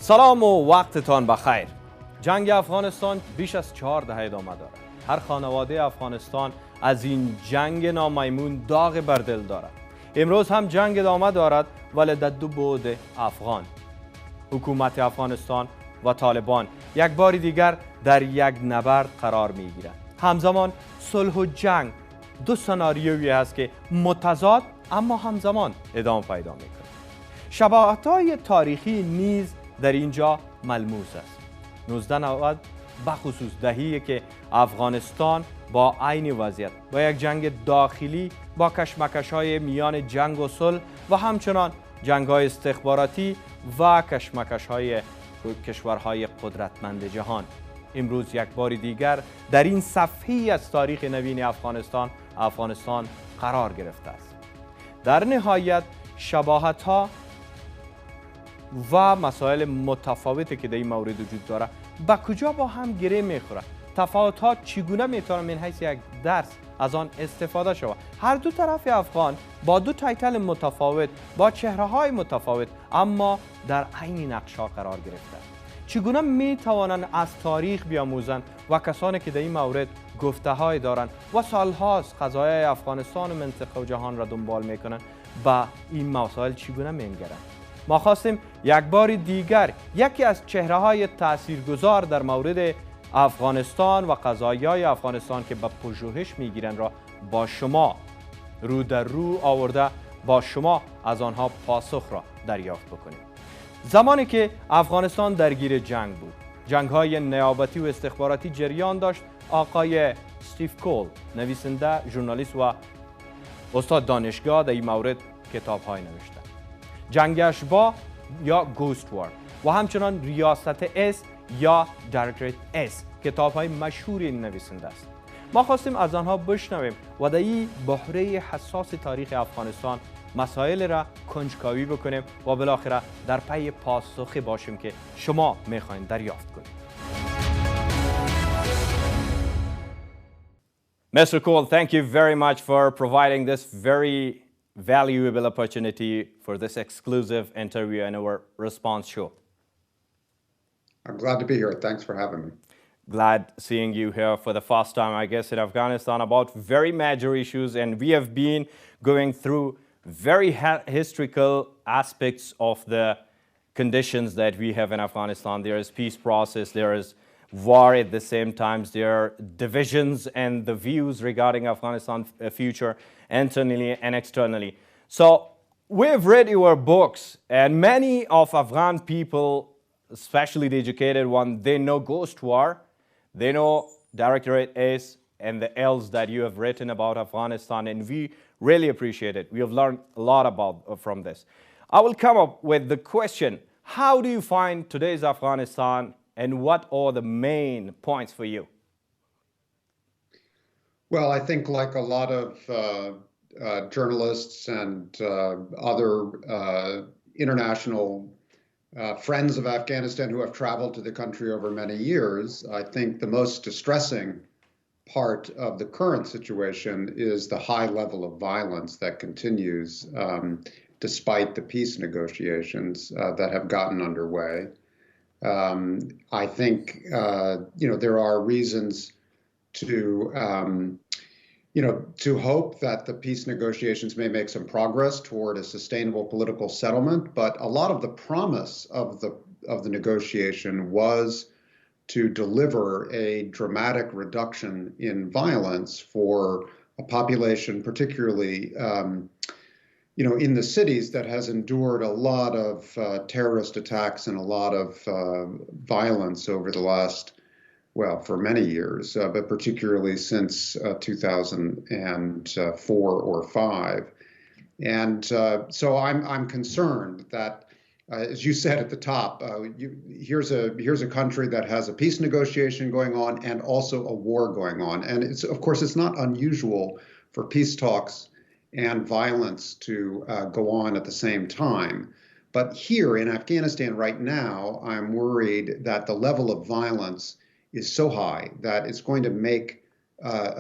سلام و وقتتان بخیر. جنگ افغانستان بیش از 4 دهه ادامه دارد. هر خانواده افغانستان از این جنگ نامیمون داغ بر دل دارد. امروز هم جنگ ادامه دارد ولی در دو بعد افغان. حکومت افغانستان و طالبان یک بار دیگر در یک نبرد قرار می گیرند. همزمان صلح و جنگ دو سناریویی است که متضاد اما همزمان ادامه پیدا می کند. شباهت‌های تاریخی نیز در اینجا ملموس است. 1990 بخصوص دهه‌ای که افغانستان با عین وضعیت با یک جنگ داخلی با کشمکش‌های میان جنگ و صلح و همچنان جنگ‌های استخباراتی و کشمکش‌های کشورهای قدرتمند جهان امروز یک بار دیگر در این صفحه‌ای از تاریخ نوین افغانستان قرار گرفته است. در نهایت شباهت‌ها و مسائل متفاوتی که در این مورد وجود داره به کجا با هم گره میخوره؟ تفاوت‌ها چگونه میتونه من حیث یک درس از آن استفاده شود؟ هر دو طرف افغان با دو تایتل متفاوت با چهره‌های متفاوت اما در عین نقش‌ها قرار گرفته. چگونه میتوانند از تاریخ بیاموزند و کسانی که در این مورد گفته‌های دارند و سالهاست قضایای افغانستان و منطقه و جهان را دنبال میکنند با این مسائل چگونه می‌نگرند؟ ما خواستیم یک بار دیگر یکی از چهره‌های تاثیرگذار در مورد افغانستان و قضایای افغانستان که به پژوهش میگیرند را با شما رو در رو آورده با شما از آنها پاسخ را دریافت بکنیم. زمانی که افغانستان درگیر جنگ بود، جنگ‌های نیابتی و استخباراتی جریان داشت، آقای استیو کول، نویسنده، ژورنالیست و استاد دانشگاه در این مورد کتاب‌های نوشته. جنگ اشباح یا گوست وار و همچنان ریاست اس یا دایرکتوریت اس کتاب‌های مشهور این نویسنده است. ما خواستیم از آنها بشنویم و در این بحره حساس تاریخ افغانستان مسائل را کنجکاوی بکنیم و بالاخره در پی پاسخی باشیم که شما میخواین دریافت کنید. Mr. Coll, thank you very much for providing this very valuable opportunity for this exclusive interview and our response show. I'm glad to be here. Thanks for having me. Glad seeing you here for the first time, I guess, in Afghanistan about very major issues, and we have been going through very historical aspects of the conditions that we have in Afghanistan. There is peace process, there is war at the same time, there are divisions and the views regarding Afghanistan's future internally and externally. So we've read your books, and many of Afghan people, especially the educated one, they know Ghost War, they know Directorate S and the L's that you have written about Afghanistan, and we really appreciate it. We have learned a lot from this. I will come up with the question, how do you find today's Afghanistan and what are the main points for you? Well, I think like a lot of journalists and other international friends of Afghanistan who have traveled to the country over many years, I think the most distressing part of the current situation is the high level of violence that continues despite the peace negotiations that have gotten underway. I think, there are reasons to hope that the peace negotiations may make some progress toward a sustainable political settlement, but a lot of the promise of the negotiation was to deliver a dramatic reduction in violence for a population, particularly in the cities, that has endured a lot of terrorist attacks and a lot of violence over the last, for many years, but particularly since 2004 or 5. And so I'm concerned that, as you said at the top, here's a country that has a peace negotiation going on and also a war going on. And it's not unusual for peace talks and violence to go on at the same time. But here in Afghanistan right now, I'm worried that the level of violence is so high that it's going to make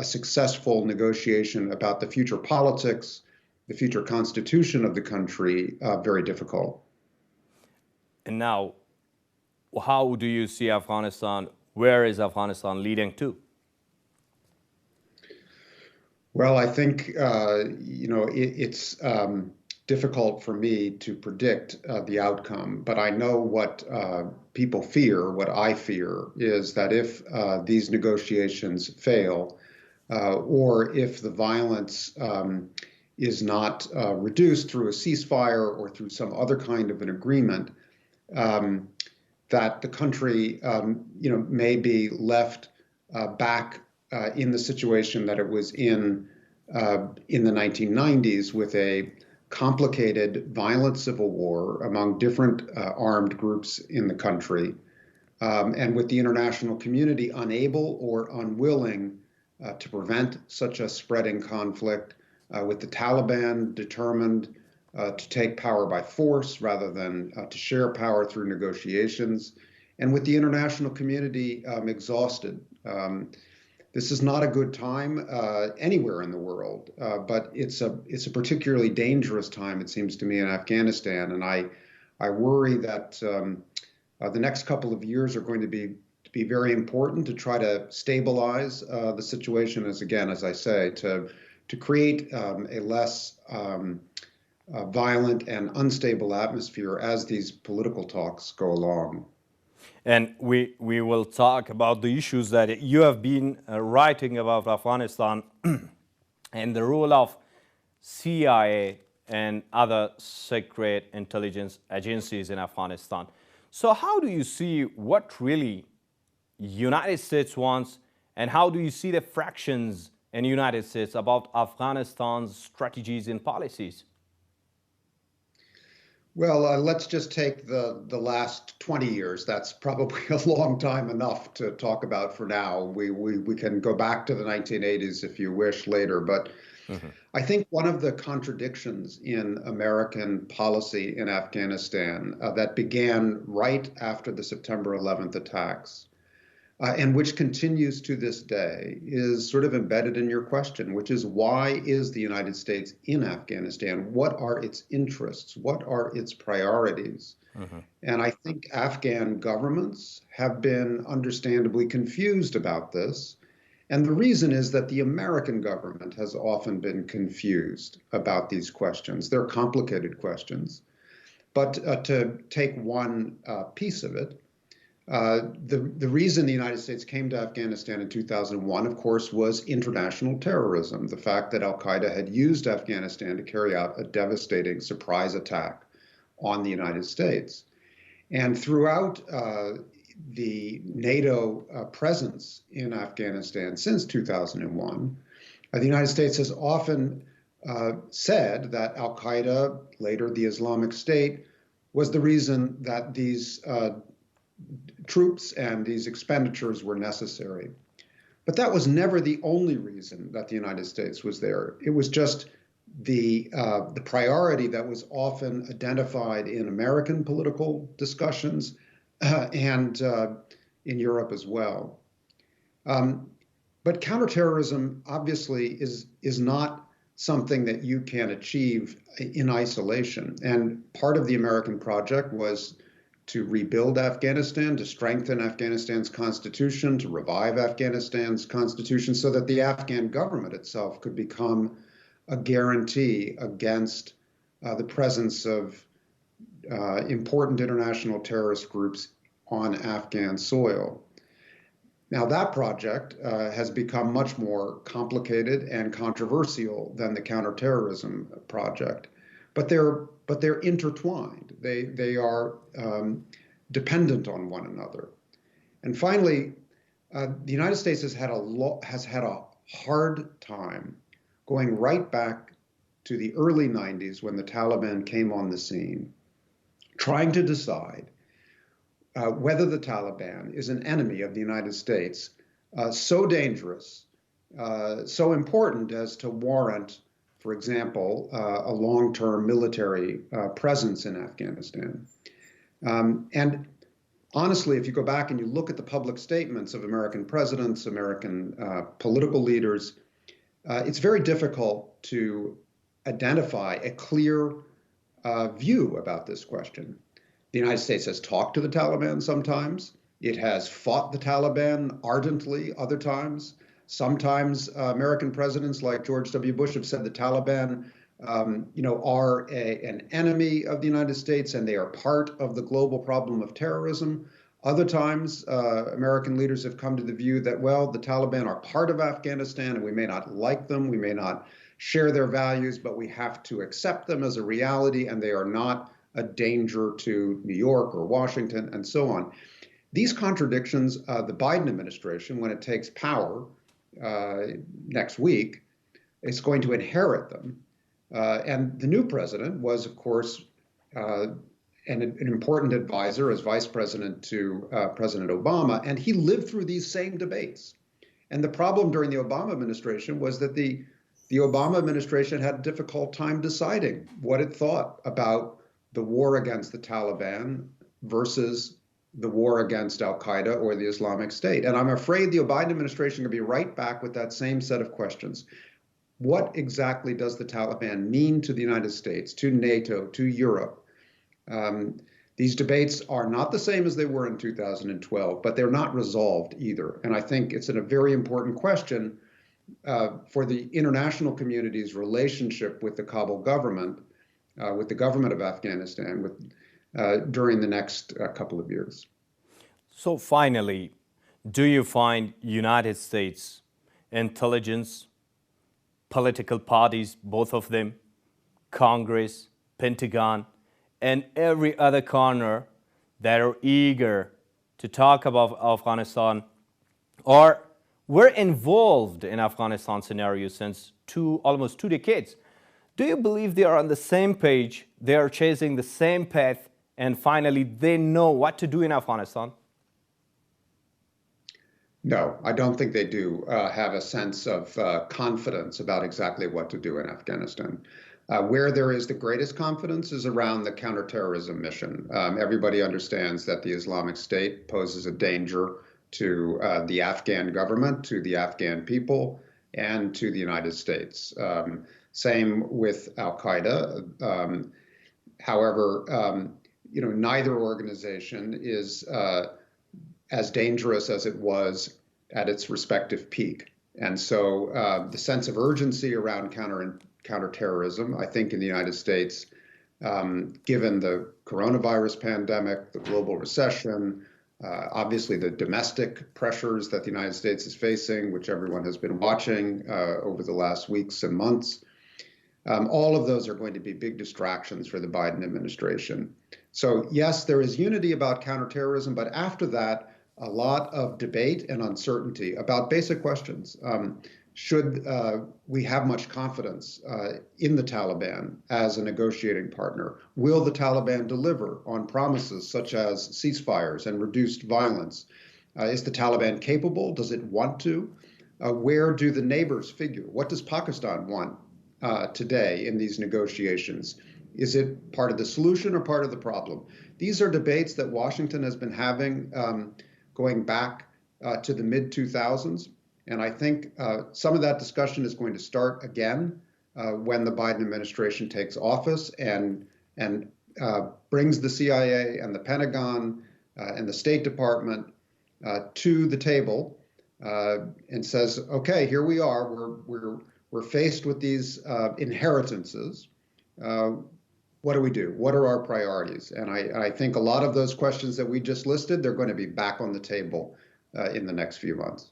a successful negotiation about the future politics, the future constitution of the country very difficult. And now, how do you see Afghanistan? Where is Afghanistan leading to? Well, I think it's difficult for me to predict the outcome, but I know what people fear. What I fear is that if these negotiations fail, or if the violence is not reduced through a ceasefire or through some other kind of an agreement, that the country, may be left back in the situation that it was in the 1990s, with a complicated, violent civil war among different armed groups in the country, and with the international community unable or unwilling to prevent such a spreading conflict, with the Taliban determined to take power by force rather than to share power through negotiations, and with the international community exhausted. This is not a good time anywhere in the world, but it's a particularly dangerous time, it seems to me, in Afghanistan. And I worry that the next couple of years are going to be very important to try to stabilize the situation, as I say, to create a less violent and unstable atmosphere as these political talks go along. And we will talk about the issues that you have been writing about Afghanistan and the role of CIA and other secret intelligence agencies in Afghanistan. So how do you see what really United States wants, and how do you see the fractions in the United States about Afghanistan's strategies and policies? Well, let's just take the last 20 years. That's probably a long time enough to talk about for now. We can go back to the 1980s if you wish later, but I think one of the contradictions in American policy in Afghanistan that began right after the September 11th attacks, and which continues to this day, is sort of embedded in your question, which is, why is the United States in Afghanistan? What are its interests? What are its priorities? And I think Afghan governments have been understandably confused about this. And the reason is that the American government has often been confused about these questions. They're complicated questions. But to take one piece of it, the reason the United States came to Afghanistan in 2001, of course, was international terrorism. The fact that al-Qaeda had used Afghanistan to carry out a devastating surprise attack on the United States. And throughout the NATO presence in Afghanistan since 2001, the United States has often said that al-Qaeda, later the Islamic State, was the reason that these troops and these expenditures were necessary. But that was never the only reason that the United States was there. It was just the priority that was often identified in American political discussions and in Europe as well. But counterterrorism obviously is not something that you can achieve in isolation. And part of the American project was to rebuild Afghanistan, to strengthen Afghanistan's constitution, to revive Afghanistan's constitution so that the Afghan government itself could become a guarantee against the presence of important international terrorist groups on Afghan soil. Now, that project has become much more complicated and controversial than the counterterrorism project, but they're intertwined. They are dependent on one another. And finally, the United States has had a hard time going right back to the early 90s when the Taliban came on the scene, trying to decide whether the Taliban is an enemy of the United States, so dangerous, so important as to warrant, for example, a long-term military presence in Afghanistan. And honestly, if you go back and you look at the public statements of American presidents, American political leaders, it's very difficult to identify a clear view about this question. The United States has talked to the Taliban sometimes. It has fought the Taliban ardently other times. Sometimes American presidents like George W. Bush have said the Taliban, are an enemy of the United States and they are part of the global problem of terrorism. Other times, American leaders have come to the view that, well, the Taliban are part of Afghanistan and we may not like them, we may not share their values, but we have to accept them as a reality and they are not a danger to New York or Washington and so on. These contradictions, the Biden administration, when it takes power next week, is going to inherit them. And the new president was, of course, an important advisor as vice president to President Obama, and he lived through these same debates. And the problem during the Obama administration was that the Obama administration had a difficult time deciding what it thought about the war against the Taliban versus the war against al-Qaeda or the Islamic State. And I'm afraid the Biden administration will be right back with that same set of questions. What exactly does the Taliban mean to the United States, to NATO, to Europe? These debates are not the same as they were in 2012, but they're not resolved either. And I think it's a very important question for the international community's relationship with the Kabul government, with the government of Afghanistan, during the next couple of years. So finally, do you find United States intelligence, political parties, both of them, Congress, Pentagon, and every other corner that are eager to talk about Afghanistan or were involved in Afghanistan scenario since almost 2 decades? Do you believe they are on the same page, they are chasing the same path, and finally they know what to do in Afghanistan? No, I don't think they do have a sense of confidence about exactly what to do in Afghanistan. Where there is the greatest confidence is around the counterterrorism mission. Everybody understands that the Islamic State poses a danger to the Afghan government, to the Afghan people, and to the United States. Same with al-Qaeda. However, neither organization is as dangerous as it was at its respective peak. And so the sense of urgency around counterterrorism, I think in the United States, given the coronavirus pandemic, the global recession, obviously the domestic pressures that the United States is facing, which everyone has been watching over the last weeks and months, all of those are going to be big distractions for the Biden administration. So yes, there is unity about counterterrorism, but after that, a lot of debate and uncertainty about basic questions. Should we have much confidence in the Taliban as a negotiating partner? Will the Taliban deliver on promises such as ceasefires and reduced violence? Is the Taliban capable? Does it want to? Where do the neighbors figure? What does Pakistan want today in these negotiations? Is it part of the solution or part of the problem? These are debates that Washington has been having going back to the mid-2000s. And I think some of that discussion is going to start again when the Biden administration takes office and brings the CIA and the Pentagon and the State Department to the table and says, okay, here we are. We're faced with these inheritances. What do we do? What are our priorities? And I think a lot of those questions that we just listed, they're going to be back on the table in the next few months.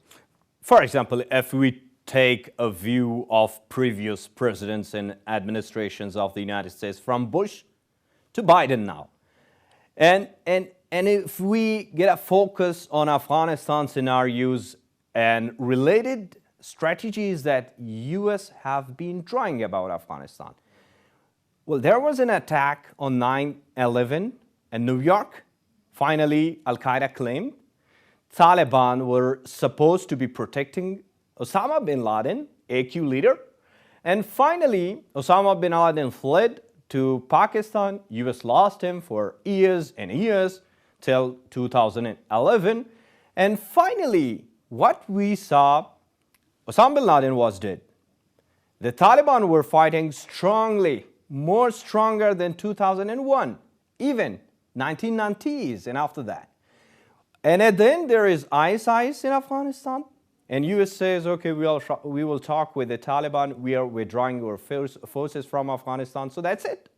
For example, if we take a view of previous presidents and administrations of the United States, from Bush to Biden now, and if we get a focus on Afghanistan scenarios and related strategies that U.S. have been trying about Afghanistan. Well, there was an attack on 9/11 in New York. Finally, Al-Qaeda claimed Taliban were supposed to be protecting Osama bin Laden, AQ leader. And finally, Osama bin Laden fled to Pakistan. US lost him for years and years till 2011. And finally, what we saw, Osama bin Laden was dead. The Taliban were fighting strongly, more stronger than 2001, even 1990s and after that. And then there is ISIS in Afghanistan. And US says, okay, we will talk with the Taliban. We are withdrawing our forces from Afghanistan. So that's it.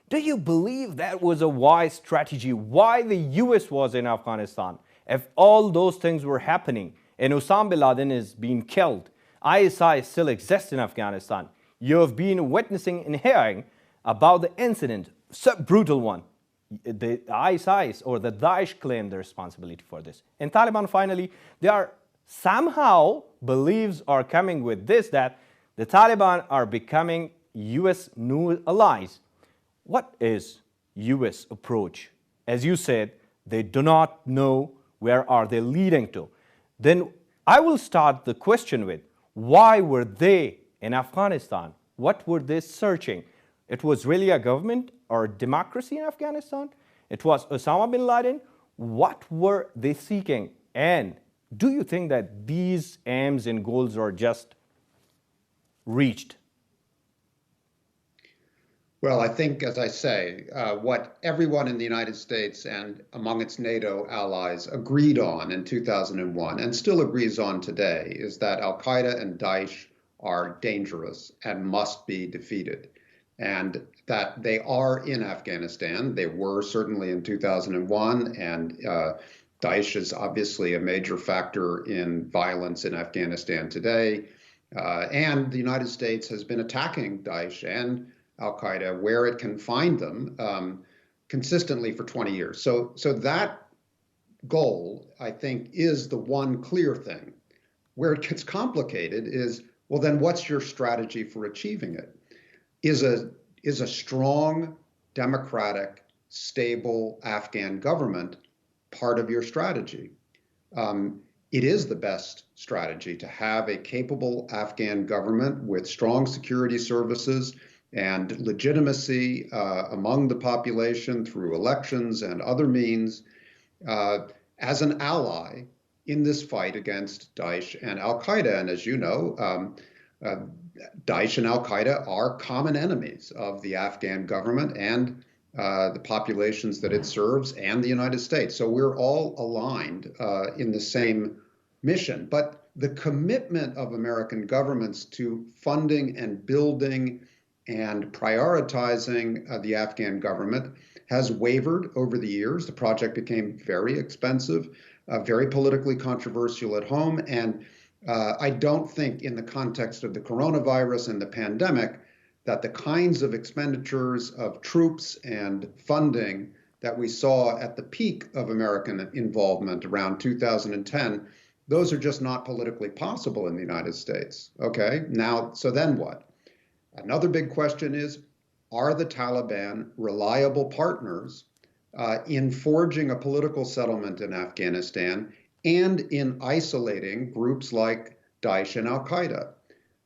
Do you believe that was a wise strategy? Why the US was in Afghanistan? If all those things were happening and Osama bin Laden is being killed, ISIS still exists in Afghanistan. You have been witnessing and hearing about the incident, so brutal one. The ISIS or the Daesh claim the responsibility for this. And Taliban finally, they are somehow beliefs are coming with this that the Taliban are becoming US new allies. What is US approach? As you said, they do not know where are they leading to. Then I will start the question with, why were they in Afghanistan? What were they searching? It was really a government or democracy in Afghanistan? It was Osama bin Laden? What were they seeking? And do you think that these aims and goals are just reached? Well, I think, as I say, what everyone in the United States and among its NATO allies agreed on in 2001 and still agrees on today is that Al-Qaeda and Daesh are dangerous and must be defeated, and that they are in Afghanistan. They were certainly in 2001, and Daesh is obviously a major factor in violence in Afghanistan today. And the United States has been attacking Daesh and Al-Qaeda where it can find them consistently for 20 years. So that goal, I think, is the one clear thing. Where it gets complicated is, well, then what's your strategy for achieving it? Is a strong, democratic, stable Afghan government part of your strategy? It is the best strategy to have a capable Afghan government with strong security services and legitimacy among the population through elections and other means as an ally in this fight against Daesh and Al-Qaeda. And as you know, Daesh and Al-Qaeda are common enemies of the Afghan government and the populations that it serves and the United States. So we're all aligned in the same mission. But the commitment of American governments to funding and building and prioritizing the Afghan government has wavered over the years. The project became very expensive, very politically controversial at home. And I don't think in the context of the coronavirus and the pandemic that the kinds of expenditures of troops and funding that we saw at the peak of American involvement around 2010, those are just not politically possible in the United States. Okay, now, so then what? Another big question is, are the Taliban reliable partners in forging a political settlement in Afghanistan and in isolating groups like Daesh and Al-Qaeda?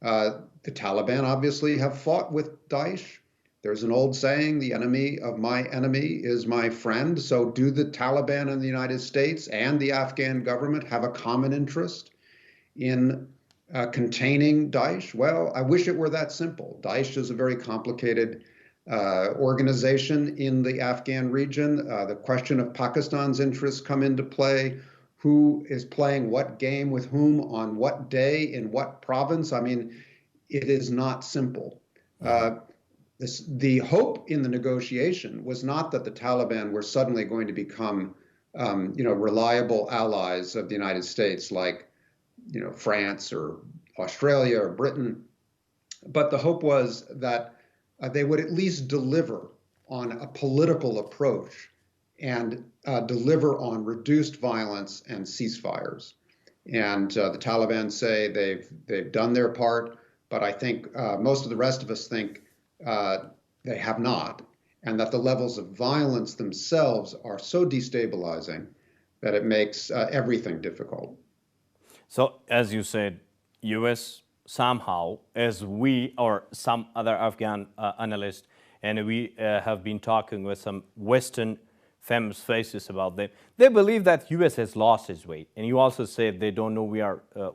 The Taliban obviously have fought with Daesh. There's an old saying, the enemy of my enemy is my friend. So do the Taliban and the United States and the Afghan government have a common interest in containing Daesh? Well, I wish it were that simple. Daesh is a very complicated organization in the Afghan region. The question of Pakistan's interests come into play. Who is playing what game with whom on what day in what province? I mean, it is not simple. The hope in the negotiation was not that the Taliban were suddenly going to become, reliable allies of the United States, like, France or Australia or Britain. But the hope was that they would at least deliver on a political approach and deliver on reduced violence and ceasefires. And the Taliban say they've done their part, but I think most of the rest of us think they have not, and that the levels of violence themselves are so destabilizing that it makes everything difficult. So, as you said, U.S. somehow, as we or some other Afghan analysts, and we have been talking with some Western famous faces about them, they believe that U.S. has lost its way. And you also said they don't know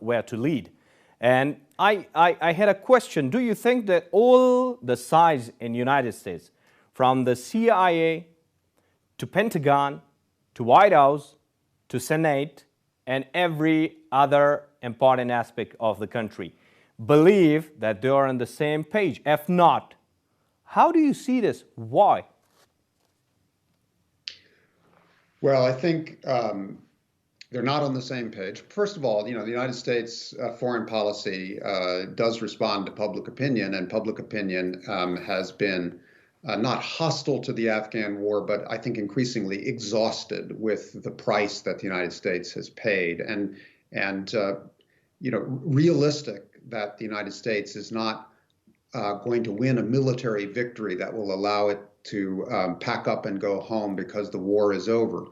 where to lead. And I had a question. Do you think that all the sides in the United States, from the CIA to Pentagon, to White House, to Senate, and every other important aspect of the country believe that they are on the same page. If not, how do you see this? Why? Well, I think they're not on the same page. First of all, the United States foreign policy does respond to public opinion, and public opinion has been not hostile to the Afghan war, but I think increasingly exhausted with the price that the United States has paid, and realistic that the United States is not going to win a military victory that will allow it to pack up and go home because the war is over.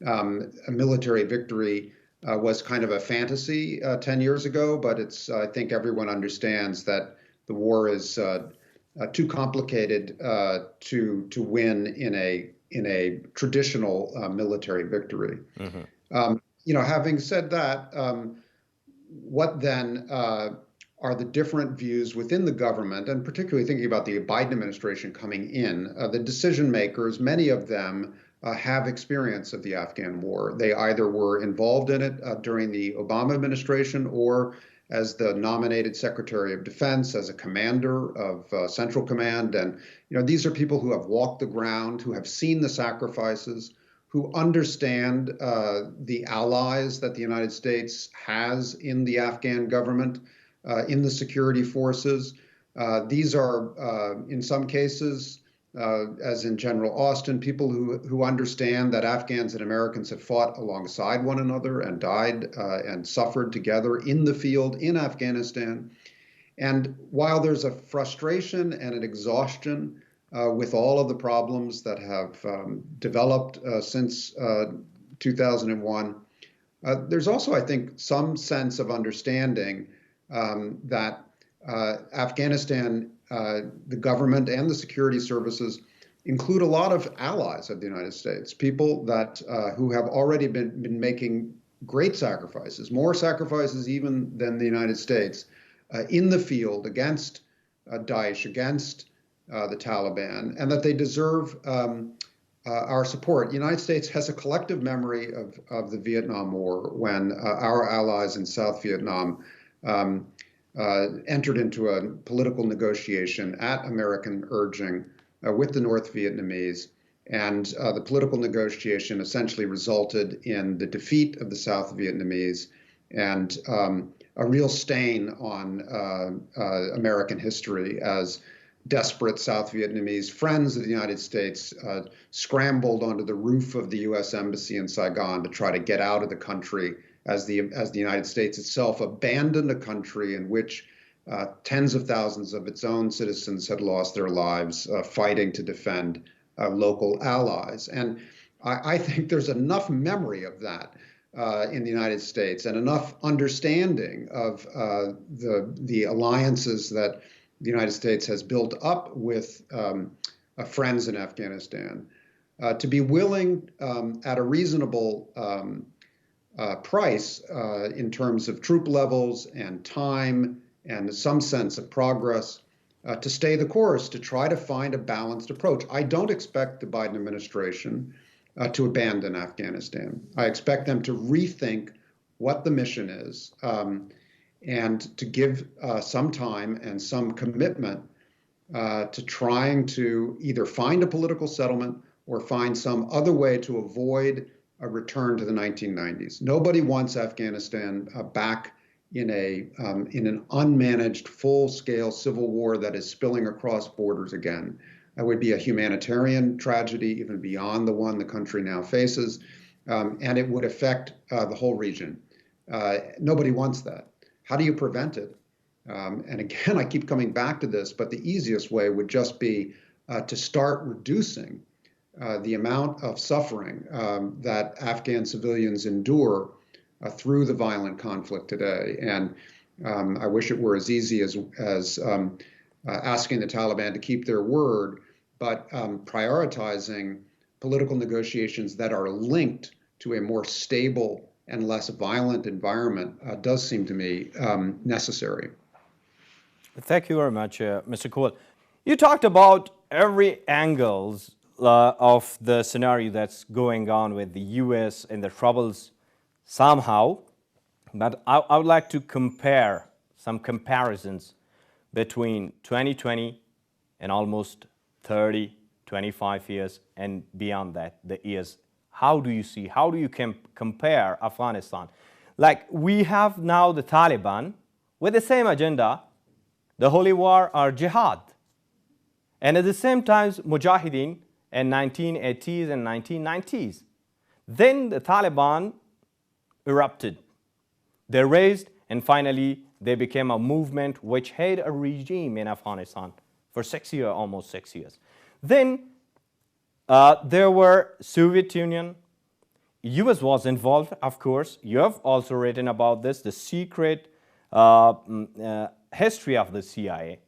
A military victory was kind of a fantasy 10 years ago, but I think everyone understands that the war is too complicated to win in a traditional military victory. Mm-hmm. Having said that, what then are the different views within the government, and particularly thinking about the Biden administration coming in? The decision makers, many of them have experience of the Afghan war. They either were involved in it during the Obama administration or as the nominated Secretary of Defense, as a commander of Central Command. And these are people who have walked the ground, who have seen the sacrifices, who understand the allies that the United States has in the Afghan government, in the security forces. These are, in some cases, as in General Austin, people who understand that Afghans and Americans have fought alongside one another and died and suffered together in the field in Afghanistan. And while there's a frustration and an exhaustion with all of the problems that have developed since 2001, there's also, I think, some sense of understanding that Afghanistan, the government and the security services include a lot of allies of the United States, people that who have already been making great sacrifices, more sacrifices even than the United States, in the field against Daesh, against the Taliban, and that they deserve our support. The United States has a collective memory of the Vietnam War, when our allies in South Vietnam entered into a political negotiation at American urging with the North Vietnamese. And the political negotiation essentially resulted in the defeat of the South Vietnamese and a real stain on American history, as desperate South Vietnamese friends of the United States scrambled onto the roof of the U.S. Embassy in Saigon to try to get out of the country, as the United States itself abandoned a country in which tens of thousands of its own citizens had lost their lives fighting to defend local allies. And I think there's enough memory of that in the United States, and enough understanding of the alliances that the United States has built up with friends in Afghanistan, to be willing at a reasonable price in terms of troop levels and time and some sense of progress, to stay the course, to try to find a balanced approach. I don't expect the Biden administration to abandon Afghanistan. I expect them to rethink what the mission is, and to give some time and some commitment to trying to either find a political settlement or find some other way to avoid a return to the 1990s. Nobody wants Afghanistan back in an unmanaged, full-scale civil war that is spilling across borders again. It would be a humanitarian tragedy, even beyond the one the country now faces, and it would affect the whole region. Nobody wants that. How do you prevent it? And again, I keep coming back to this, but the easiest way would just be to start reducing the amount of suffering that Afghan civilians endure through the violent conflict today. And I wish it were as easy as asking the Taliban to keep their word, but prioritizing political negotiations that are linked to a more stable and less violent environment does seem to me necessary. Thank you very much, Mr. Coll. You talked about every angles of the scenario that's going on with the US and the troubles somehow, but I would like to compare some comparisons between 2020 and almost 30, 25 years and beyond that, the years. How do you see, how do you compare Afghanistan? Like we have now the Taliban with the same agenda, the holy war or jihad. And at the same time, Mujahideen in 1980s and 1990s. Then the Taliban erupted. They raised, and finally they became a movement which had a regime in Afghanistan for 6 years, almost 6 years. Then there were Soviet Union. US was involved, of course. You have also written about this, the secret history of the CIA.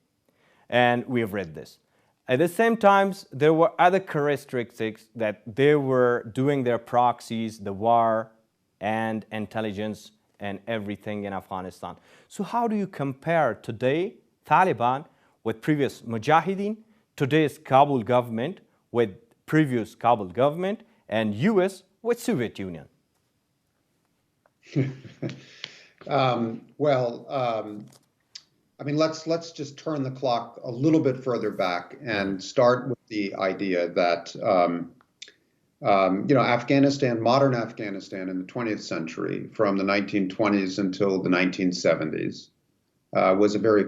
And we have read this. At the same time, there were other characteristics that they were doing their proxies, the war and intelligence and everything in Afghanistan. So how do you compare today Taliban with previous Mujahideen, today's Kabul government with previous Kabul government, and US with Soviet Union? I mean, let's just turn the clock a little bit further back and start with the idea that Afghanistan, modern Afghanistan in the 20th century, from the 1920s until the 1970s, was a very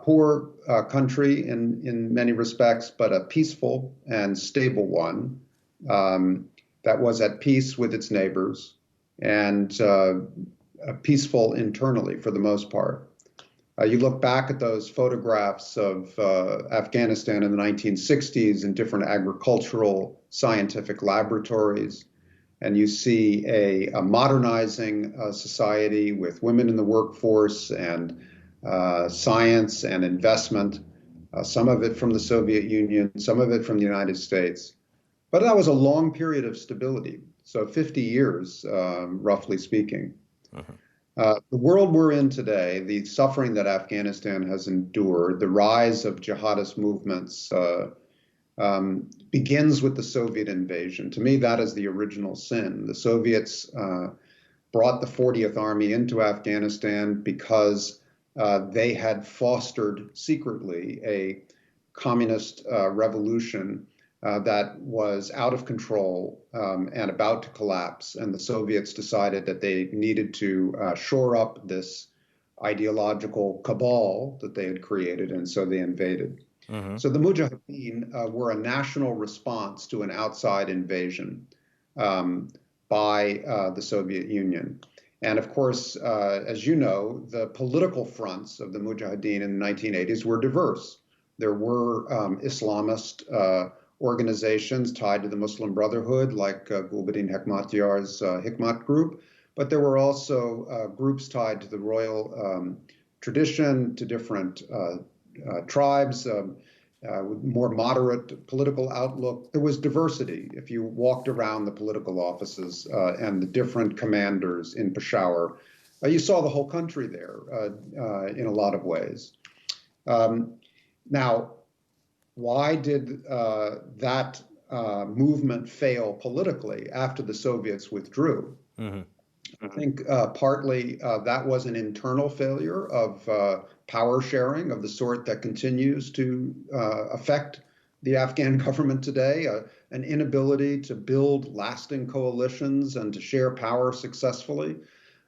poor country in many respects, but a peaceful and stable one that was at peace with its neighbors and peaceful internally for the most part. You look back at those photographs of Afghanistan in the 1960s in different agricultural scientific laboratories, and you see a modernizing society with women in the workforce and science and investment, some of it from the Soviet Union, some of it from the United States. But that was a long period of stability, so 50 years, roughly speaking. The world we're in today, the suffering that Afghanistan has endured, the rise of jihadist movements begins with the Soviet invasion. To me, that is the original sin. The Soviets brought the 40th Army into Afghanistan because they had fostered secretly a communist revolution that was out of control and about to collapse. And the Soviets decided that they needed to shore up this ideological cabal that they had created, and so they invaded. So the Mujahideen were a national response to an outside invasion by the Soviet Union. And of course, as you know, the political fronts of the Mujahideen in the 1980s were diverse. There were Islamist organizations tied to the Muslim Brotherhood, like Gulbuddin Hekmatyar's Hikmat group, but there were also groups tied to the royal tradition, to different tribes, with more moderate political outlook. There was diversity if you walked around the political offices and the different commanders in Peshawar. You saw the whole country there in a lot of ways. Now, why did that movement fail politically after the Soviets withdrew? I think partly that was an internal failure of power sharing of the sort that continues to affect the Afghan government today, an inability to build lasting coalitions and to share power successfully,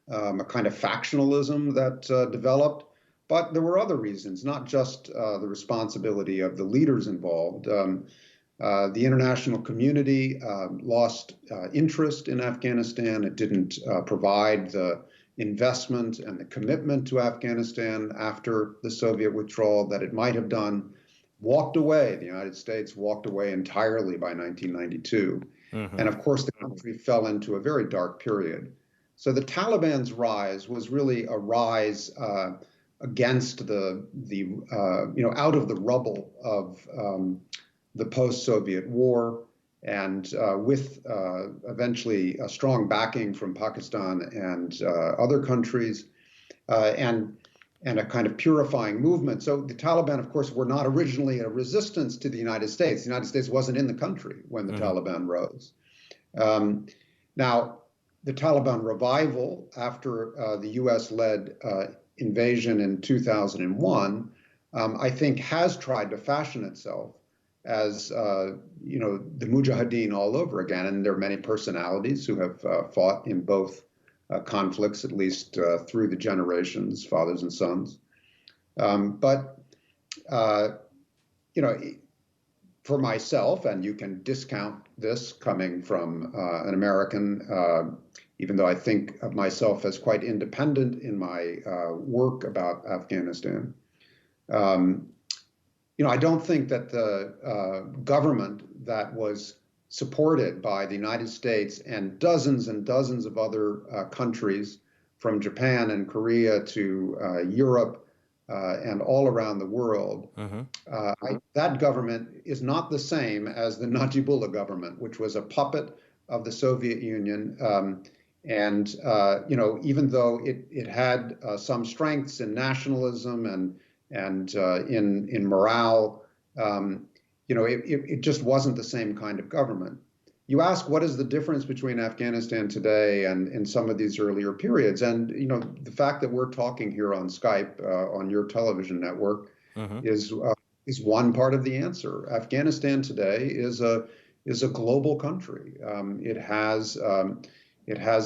a kind of factionalism that developed. But there were other reasons, not just the responsibility of the leaders involved. The international community lost interest in Afghanistan. It didn't provide the investment and the commitment to Afghanistan after the Soviet withdrawal that it might have done. Walked away. The United States walked away entirely by 1992. And of course, the country fell into a very dark period. So the Taliban's rise was really a rise against out of the rubble of the post-Soviet war, and with eventually a strong backing from Pakistan and other countries. And and a kind of purifying movement. So the Taliban, of course, were not originally a resistance to the United States. The United States wasn't in the country when the Taliban rose. Now, the Taliban revival after the U.S.-led invasion in 2001, I think, has tried to fashion itself as the Mujahideen all over again. And there are many personalities who have fought in both conflicts, at least through the generations, fathers and sons. But for myself, and you can discount this coming from an American, even though I think of myself as quite independent in my work about Afghanistan. I don't think that the government that was supported by the United States and dozens of other countries, from Japan and Korea to Europe and all around the world, that government is not the same as the Najibullah government, which was a puppet of the Soviet Union. And even though it had some strengths in nationalism and in morale, it just wasn't the same kind of government. You ask, what is the difference between Afghanistan today and in some of these earlier periods? And the fact that we're talking here on Skype on your television network is one part of the answer. Afghanistan today is a global country. It has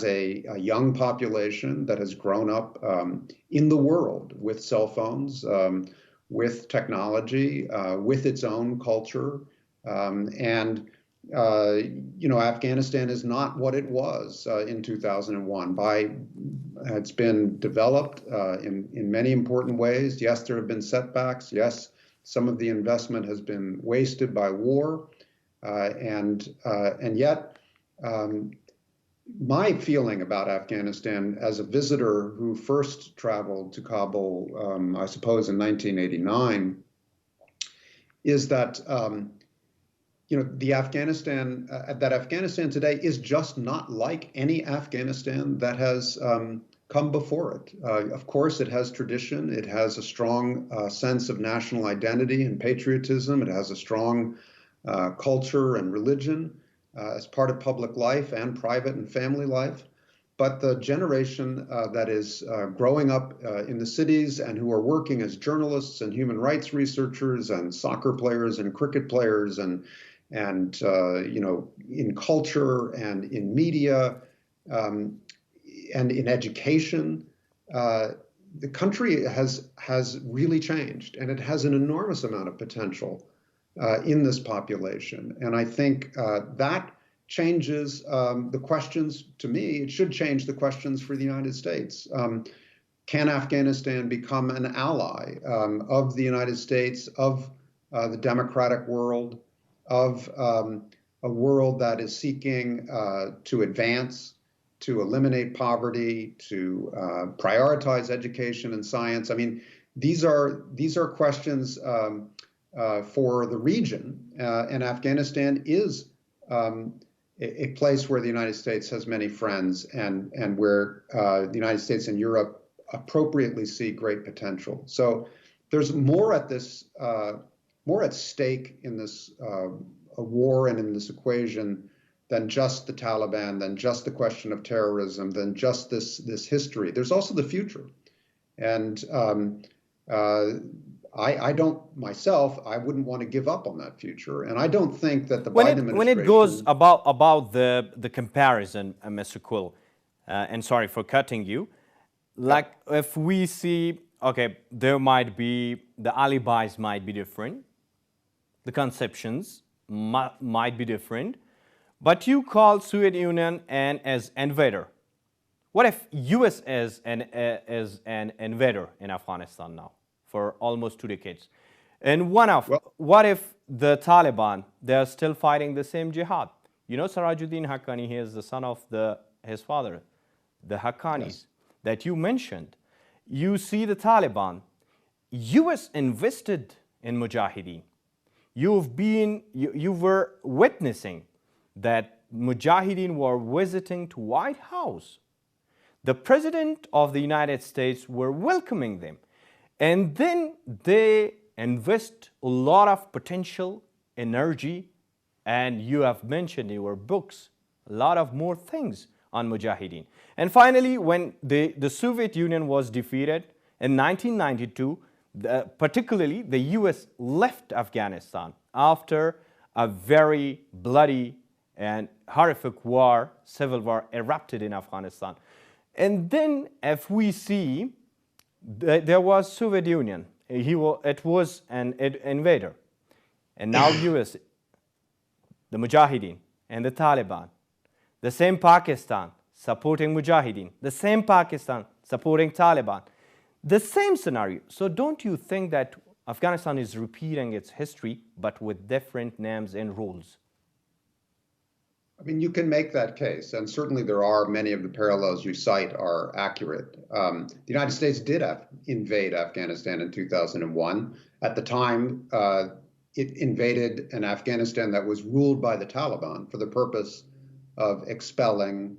a young population that has grown up in the world with cell phones, with technology, with its own culture. Afghanistan is not what it was in 2001. It's been developed in many important ways. Yes, there have been setbacks. Yes, some of the investment has been wasted by war. And yet, my feeling about Afghanistan as a visitor who first traveled to Kabul, I suppose in 1989, is that Afghanistan today is just not like any Afghanistan that has come before it. Of course, it has tradition. It has a strong sense of national identity and patriotism. It has a strong culture and religion as part of public life and private and family life. But the generation that is growing up in the cities and who are working as journalists and human rights researchers and soccer players and cricket players and in culture and in media and in education, the country has really changed, and it has an enormous amount of potential in this population. And I think that changes the questions. To me, it should change the questions for the United States. Can Afghanistan become an ally of the United States, of the democratic world, of a world that is seeking to advance, to eliminate poverty, to prioritize education and science? I mean, these are questions for the region, and Afghanistan is a place where the United States has many friends, and where the United States and Europe appropriately see great potential. So there's more at stake in this war and in this equation than just the Taliban, than just the question of terrorism, than just this history. There's also the future, and I don't myself. I wouldn't want to give up on that future, and I don't think that the Biden administration. When it goes about the comparison, Mr. Coll, and sorry for cutting you, like if we see, okay, there might be the alibis might be different, the conceptions might be different, but you call Soviet Union as invader. What if U.S. is an invader in Afghanistan now for almost 2 decades? And what if the Taliban, they're still fighting the same jihad? Sirajuddin Haqqani, he is the son of his father, the Haqqanis that you mentioned. You see the Taliban, U.S. invested in Mujahideen. You were witnessing that Mujahideen were visiting to White House. The President of the United States were welcoming them. And then they invest a lot of potential, energy, and you have mentioned in your books a lot of more things on Mujahideen. And finally, when the Soviet Union was defeated in 1992, particularly the US left Afghanistan after a very bloody and horrific war, civil war erupted in Afghanistan. And then if we see, there was Soviet Union. It was an invader. And now US, the Mujahideen and the Taliban, the same Pakistan supporting Mujahideen, the same Pakistan supporting Taliban, the same scenario. So don't you think that Afghanistan is repeating its history, but with different names and rules? I mean, you can make that case, and certainly there are many of the parallels you cite are accurate. The United States did invade Afghanistan in 2001. At the time, it invaded an Afghanistan that was ruled by the Taliban for the purpose of expelling,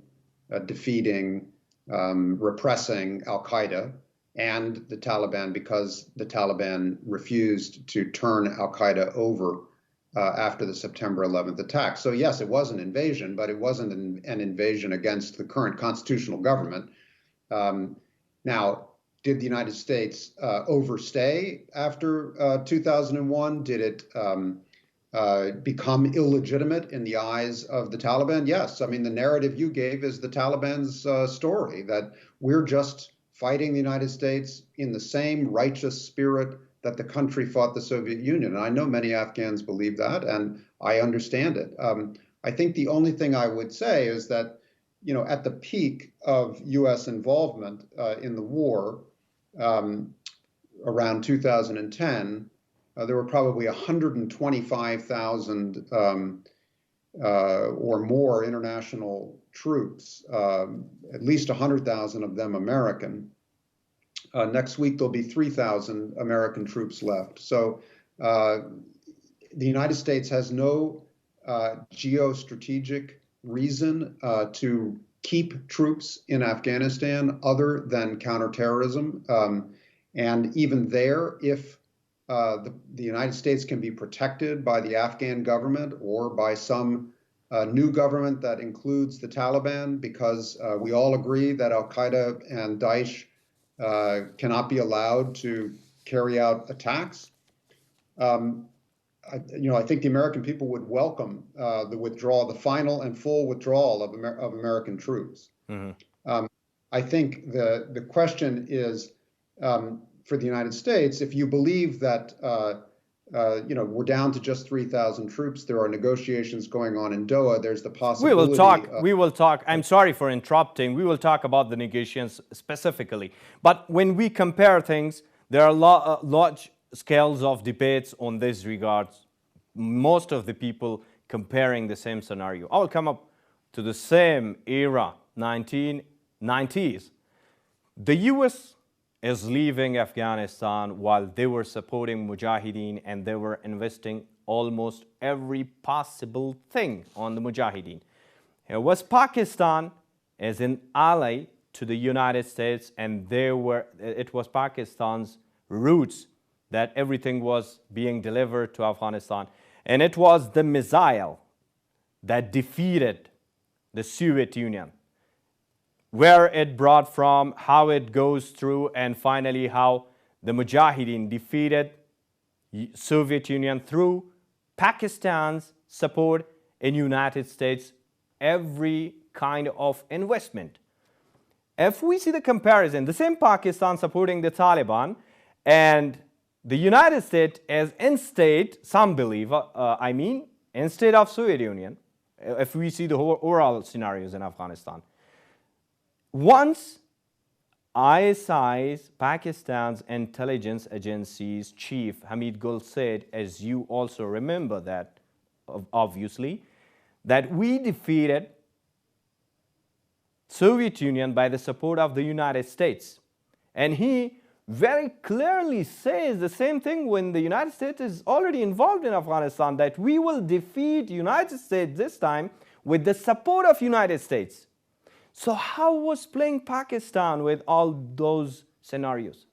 defeating, repressing al-Qaeda and the Taliban, because the Taliban refused to turn al-Qaeda over after the September 11th attack. So yes, it was an invasion, but it wasn't an invasion against the current constitutional government. Now, did the United States overstay after 2001? Did it become illegitimate in the eyes of the Taliban? Yes. I mean, the narrative you gave is the Taliban's story, that we're just fighting the United States in the same righteous spirit that the country fought the Soviet Union. And I know many Afghans believe that, and I understand it. I think the only thing I would say is that, you know, at the peak of U.S. involvement in the war around 2010, there were probably 125,000 or more international troops, at least 100,000 of them American. Next week, there'll be 3,000 American troops left. So the United States has no geostrategic reason to keep troops in Afghanistan other than counterterrorism. And even there, if the United States can be protected by the Afghan government or by some new government that includes the Taliban, because we all agree that al-Qaeda and Daesh cannot be allowed to carry out attacks. I think the American people would welcome the withdrawal, the final and full withdrawal of American troops. Mm-hmm. I think the question is, for the United States, if you believe that we're down to just 3,000 troops, there are negotiations going on in Doha. There's the possibility. We will talk. I'm sorry for interrupting. We will talk about the negotiations specifically. But when we compare things, there are large scales of debates on this regards. Most of the people comparing the same scenario. I will come up to the same era, 1990s. The U.S. is leaving Afghanistan while they were supporting Mujahideen, and they were investing almost every possible thing on the Mujahideen. Here was Pakistan as an ally to the United States, and it was Pakistan's roots that everything was being delivered to Afghanistan. And it was the missile that defeated the Soviet Union. Where it brought from, how it goes through, and finally how the Mujahideen defeated Soviet Union through Pakistan's support in United States, every kind of investment. If we see the comparison, the same Pakistan supporting the Taliban and the United States as in-state, some believe, instead of Soviet Union, if we see the overall scenarios in Afghanistan. Once ISI's, Pakistan's intelligence agency's chief, Hamid Gul, said, as you also remember that, obviously, that we defeated Soviet Union by the support of the United States. And he very clearly says the same thing when the United States is already involved in Afghanistan, that we will defeat United States this time with the support of United States. So how was playing Pakistan with all those scenarios?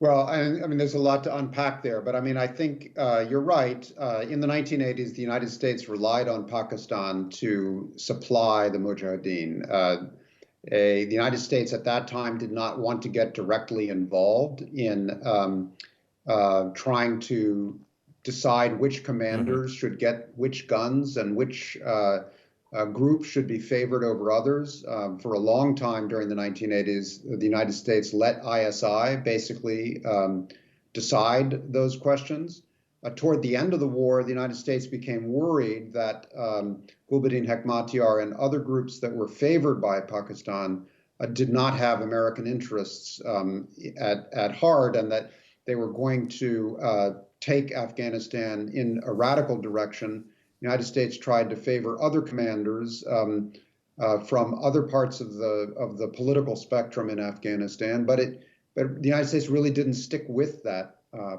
Well, I mean, there's a lot to unpack there, but I mean, I think you're right. In the 1980s, the United States relied on Pakistan to supply the Mujahideen. The United States at that time did not want to get directly involved in trying to decide which commanders should get which guns and which groups should be favored over others. For a long time during the 1980s, the United States let ISI basically decide those questions. Toward the end of the war, the United States became worried that Gulbuddin Hekmatyar and other groups that were favored by Pakistan did not have American interests at heart, and that they were going to take Afghanistan in a radical direction. The United States tried to favor other commanders from other parts of the political spectrum in Afghanistan, but the United States really didn't stick with that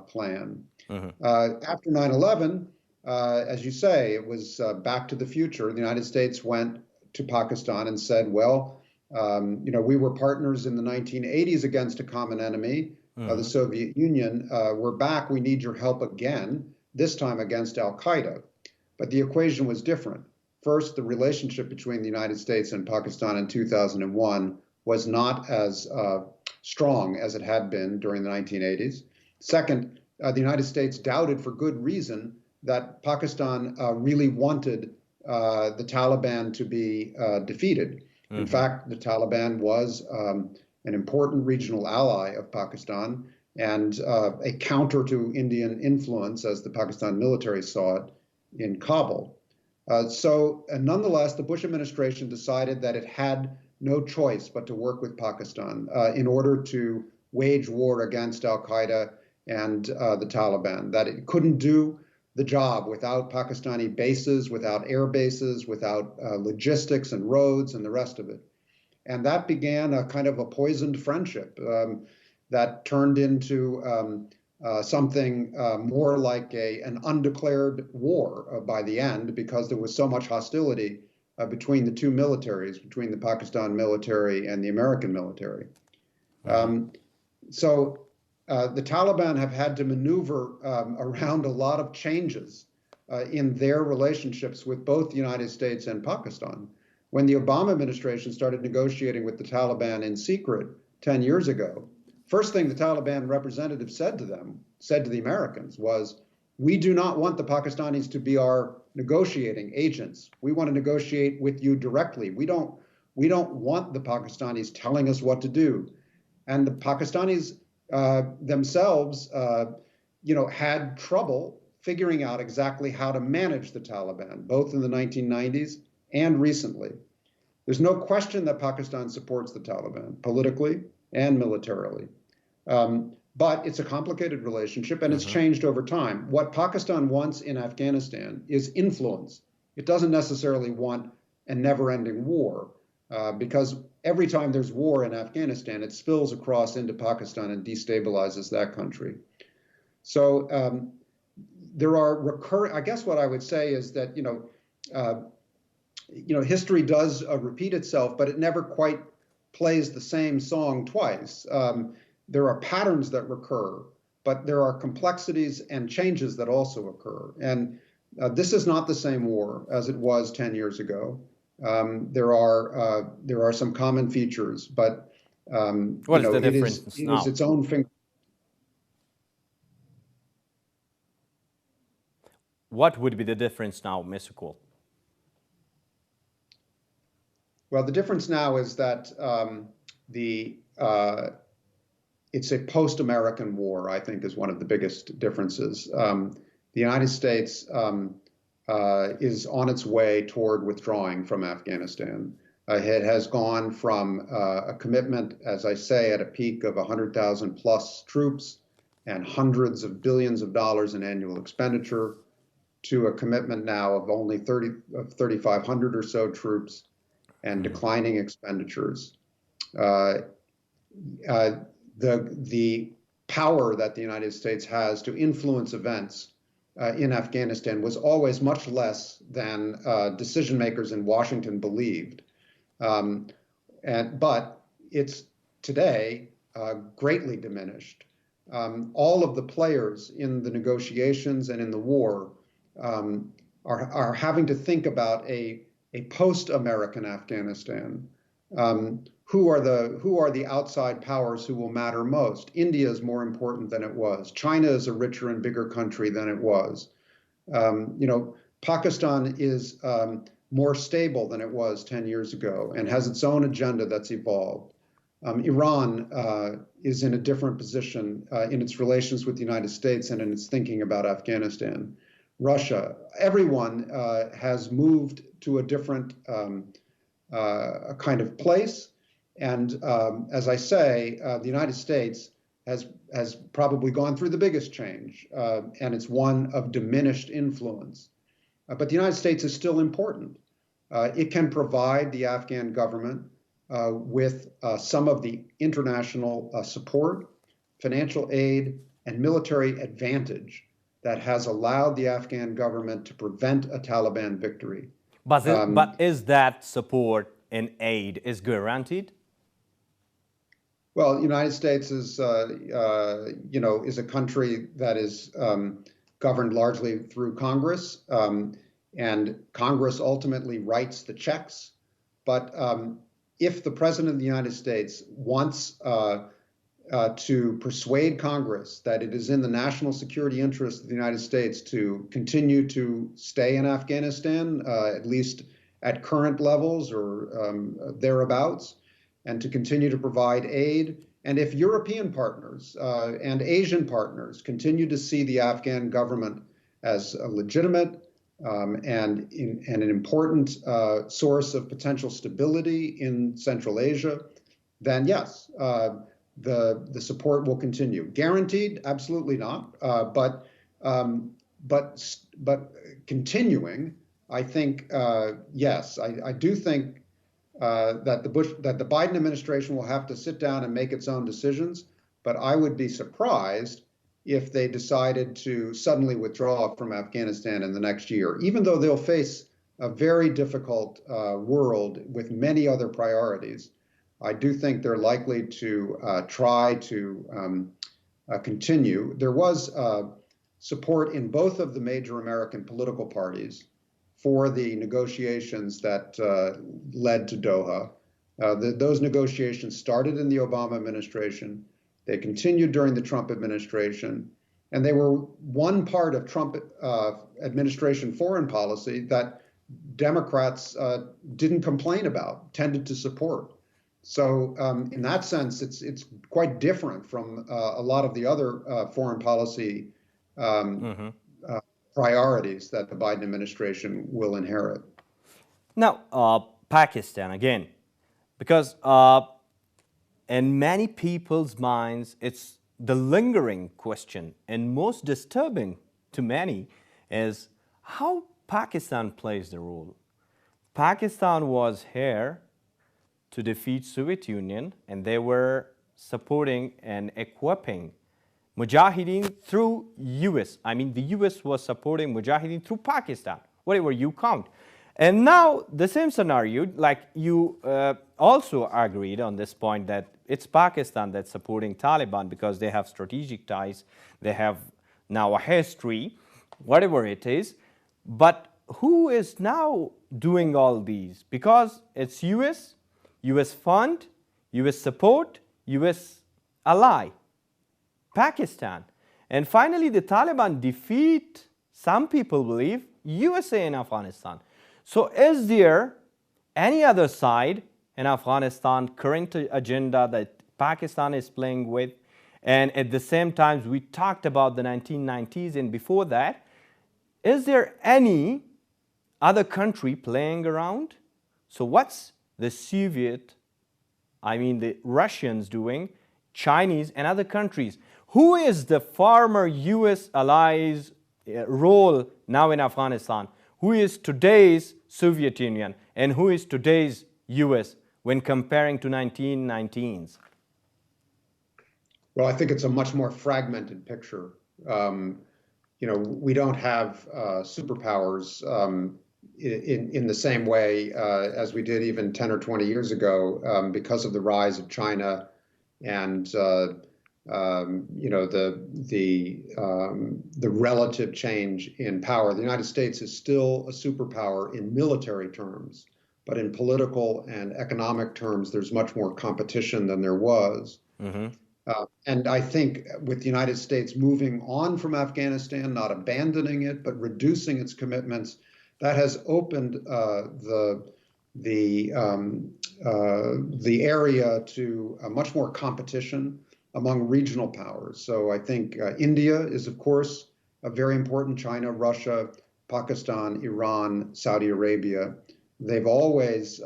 plan. After 9/11, as you say, it was back to the future. The United States went to Pakistan and said, well, we were partners in the 1980s against a common enemy, the Soviet Union. We're back. We need your help again, this time against al-Qaeda. But the equation was different. First, the relationship between the United States and Pakistan in 2001 was not as strong as it had been during the 1980s. Second, the United States doubted for good reason that Pakistan really wanted the Taliban to be defeated. In fact, the Taliban was an important regional ally of Pakistan and a counter to Indian influence, as the Pakistan military saw it in Kabul. Nonetheless, the Bush administration decided that it had no choice but to work with Pakistan in order to wage war against al-Qaeda and the Taliban, that it couldn't do the job without Pakistani bases, without air bases, without logistics and roads and the rest of it. And that began a kind of a poisoned friendship that turned into something more like an undeclared war by the end, because there was so much hostility between the two militaries, between the Pakistan military and the American military. The Taliban have had to maneuver around a lot of changes in their relationships with both the United States and Pakistan. When the Obama administration started negotiating with the Taliban in secret 10 years ago, first thing the Taliban representative said to the Americans was, we do not want the Pakistanis to be our negotiating agents. We want to negotiate with you directly. We don't want the Pakistanis telling us what to do. And the Pakistanis themselves, had trouble figuring out exactly how to manage the Taliban, both in the 1990s and recently. There's no question that Pakistan supports the Taliban politically and militarily. But it's a complicated relationship, and it's changed over time. What Pakistan wants in Afghanistan is influence. It doesn't necessarily want a never-ending war, because every time there's war in Afghanistan, it spills across into Pakistan and destabilizes that country. So there are I guess what I would say is that, history does repeat itself, but it never quite plays the same song twice. There are patterns that recur, but there are complexities and changes that also occur. And this is not the same war as it was 10 years ago. There are some common features, but what is the difference now? It is its own finger. What would be the difference now, Mr. Coll? Well, the difference now is that it's a post-American war, I think, is one of the biggest differences. The United States is on its way toward withdrawing from Afghanistan. It has gone from a commitment, as I say, at a peak of 100,000 plus troops and hundreds of billions of dollars in annual expenditure to a commitment now of only 3,500 or so troops and declining expenditures. The power that the United States has to influence events in Afghanistan was always much less than decision makers in Washington believed. But it's today greatly diminished. all of the players in the negotiations and in the war are having to think about a post-American Afghanistan. Who are the outside powers who will matter most? India is more important than it was. China is a richer and bigger country than it was. Pakistan is more stable than it was 10 years ago and has its own agenda that's evolved. Iran is in a different position in its relations with the United States and in its thinking about Afghanistan. Russia, everyone has moved to a different kind of place. And as I say, the United States has probably gone through the biggest change, and it's one of diminished influence. But the United States is still important. It can provide the Afghan government with some of the international support, financial aid, and military advantage that has allowed the Afghan government to prevent a Taliban victory. But is that support and aid is guaranteed? Well, the United States is a country that is governed largely through Congress, and Congress ultimately writes the checks. But if the President of the United States wants to persuade Congress that it is in the national security interest of the United States to continue to stay in Afghanistan, at least at current levels or thereabouts, and to continue to provide aid, and if European partners and Asian partners continue to see the Afghan government as a legitimate and an important source of potential stability in Central Asia, then yes, the support will continue. Guaranteed? Absolutely not. But continuing, I think yes. I do think that the Biden administration will have to sit down and make its own decisions. But I would be surprised if they decided to suddenly withdraw from Afghanistan in the next year, even though they'll face a very difficult world with many other priorities. I do think they're likely to try to continue. There was support in both of the major American political parties for the negotiations that led to Doha. Those negotiations started in the Obama administration. They continued during the Trump administration. And they were one part of Trump administration foreign policy that Democrats didn't complain about, tended to support. So in that sense, it's quite different from a lot of the other foreign policy priorities that the Biden administration will inherit. Now, Pakistan again, because in many people's minds, it's the lingering question and most disturbing to many is how Pakistan plays the role. Pakistan was here to defeat Soviet Union, and they were supporting and equipping Mujahideen through US. I mean, the US was supporting Mujahideen through Pakistan, whatever you count. And now the same scenario, like you also agreed on this point that it's Pakistan that's supporting Taliban because they have strategic ties, they have now a history, whatever it is. But who is now doing all these? Because it's US fund, US support, US ally, Pakistan. And finally, the Taliban defeat, some people believe, USA in Afghanistan. So is there any other side in Afghanistan current agenda that Pakistan is playing with? And at the same time, we talked about the 1990s and before that. Is there any other country playing around? So what's the Soviet, the Russians doing, Chinese and other countries? Who is the former US allies' role now in Afghanistan? Who is today's Soviet Union and who is today's US when comparing to 1919s? Well, I think it's a much more fragmented picture. We don't have superpowers in the same way as we did even 10 or 20 years ago because of the rise of China and the relative change in power. The United States is still a superpower in military terms, but in political and economic terms, there's much more competition than there was. Mm-hmm. And I think with the United States moving on from Afghanistan, not abandoning it, but reducing its commitments, that has opened the area to much more competition among regional powers. So I think India is, of course, a very important, China, Russia, Pakistan, Iran, Saudi Arabia. They've always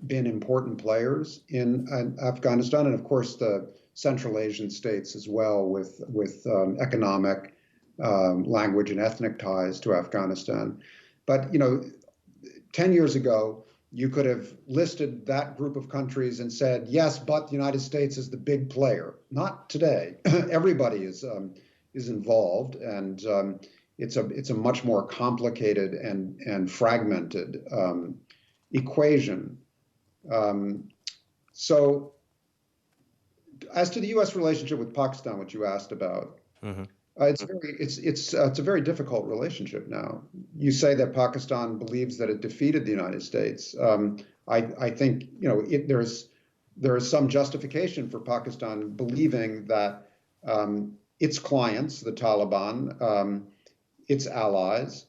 been important players in Afghanistan, and of course the Central Asian states as well, with economic, language, and ethnic ties to Afghanistan. But 10 years ago, you could have listed that group of countries and said, yes, but the United States is the big player. Not today. Everybody is involved, and it's a much more complicated and fragmented equation. So, as to the U.S. relationship with Pakistan, which you asked about, Mm-hmm. it's a very difficult relationship now. You say that Pakistan believes that it defeated the United States. I think there is some justification for Pakistan believing that its clients, the Taliban, its allies,